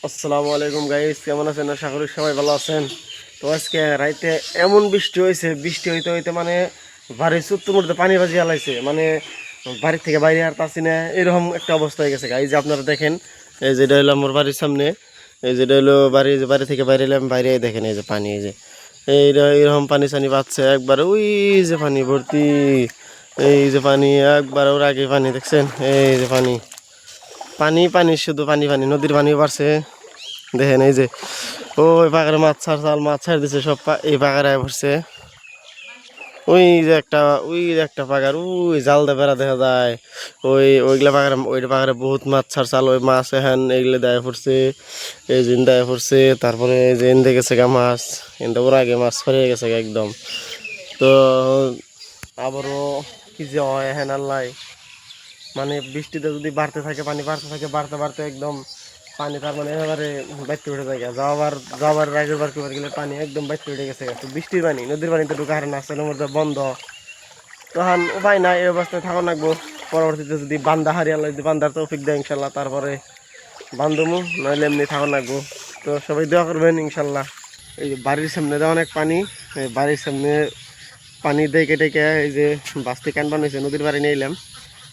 আসসালামু আলাইকুম গাইস, কেমন আছেন? আশা করি সবাই ভালো আছেন। তো আজকে রাইতে এমন বৃষ্টি হয়েছে, বৃষ্টি হইতে হইতে মানে বাড়ির চুত্তুর মধ্যে পানি বাজি আলাইছে, মানে বাড়ির থেকে বাইরে আর পাচ্ছি না, এরকম একটা অবস্থা হয়ে গেছে। এই যে আপনারা দেখেন, এই যেটা হলো আমার বাড়ির সামনে, এই যেটা হলো বাড়ি থেকে বাইরে এলাম, বাইরে দেখেন এই যে পানি, এই যে এইরকম পানি সানি পাচ্ছে একবারে, ওই যে পানি ভর্তি, এই যে পানি একবার ওর আগে পানি দেখছেন, এই যে পানি পানি পানি শুধু পানি পানি, নদীর পানিও বাড়ছে দেখেন। এই যে ওই পাকারে মাছ ছাড় দিছে সব, এই পাকারে পড়ছে। ওই যে একটা পাকার, ওই জাল দিয়ে বেড়া দেখা যায়, ওইগুলা পাকারে, ওইটা পাকারে বহুত মাছ ছাড়ছাল, ওই মাছ এখন এইগুলো দেয় পড়ছে, এই যে দেয় পড়ছে। তারপরে এই যে এনদে গেছে গা মাছ, এনদে ওর আগে মাছ ফরিয়ে গেছে গা একদম। তো আবারও কি যে হয় এখন আল্লাহ, মানে বৃষ্টিতে যদি বাড়তে থাকে, পানি বাড়তে থাকে, বাড়তে বাড়তে একদম পানি তার মানে একেবারে বাইতে উঠে যায়। যাওয়ার আগের বার কিবার গেলে পানি একদম বাইতে উঠে গেছে। তো বৃষ্টির পানি, নদীর পানিতে ঢুকা হারে না, আসলে মধ্যে বন্ধ, তখন উপায় নাই, এই অবস্থায় থাকা লাগবো। পরবর্তীতে যদি বান্দা হারিয়াল, যদি বান্দার তৌফিক দেয় ইনশাল্লাহ, তারপরে বান্ধবো, নইলে এমনি থাকা লাগবো। তো সবাই দোয়া করবেন ইনশাল্লাহ। এই যে বাড়ির সামনে দেওয়া অনেক পানি, এই বাড়ির সামনে পানি দেখে টেকে এই যে বাস্তি কান বানিয়েছে, নদীর পাড়ে নিয়ে এলাম।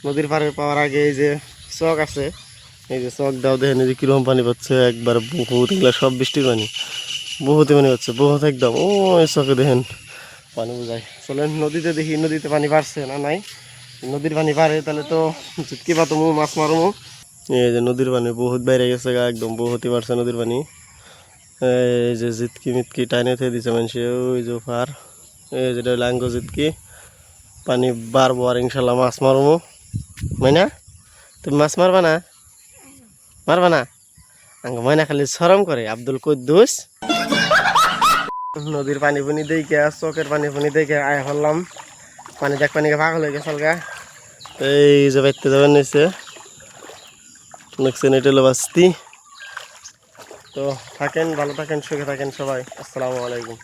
নদীর পাড়ে পাওয়ার আগে এই যে চক আছে, এই যে চক দাও দেখেন, এই যে কিরকম পানি পাচ্ছে একবার, বহুত, এগুলো সব বৃষ্টির পানি, বহুতে পানি পাচ্ছে, বহুত একদম। ও এই চকে দেখেন পানি বোঝায়। চলেন নদীতে দেখি, নদীতে পানি বাড়ছে না নাই। নদীর পানি বাড়ে তাহলে তো ঝুটকি পাতমু, মাছ মারমু। এই যে নদীর পানি বহুত বাইরে গেছে গা, একদম বহুতই বাড়ছে নদীর পানি। এই যে জিতকি মিতকি টাইনে থেকে দিছে মানুষে, ওই যে পার, এই যেটা লাঙ্গ জিতকি, পানি বাড়বো আর ইনশাল্লাহ মাছ মারমু। মাইনা, তুমি মাছ মারবা না? মারবা না? ময়না খালি শরম করে, আব্দুল কুদ্দুস। নদীর পানি ফুনি দেখে, চকের পানি ফুনি দেখে আয় হলাম, পানি দেখ পানিকে পাগল হয়ে গেছে গা। এই যে বাইতে যাবেন নিচে, দেখছেন এটা হলো বাস্তি। তো থাকেন, ভালো থাকেন, সুখে থাকেন সবাই। আসসালামু আলাইকুম।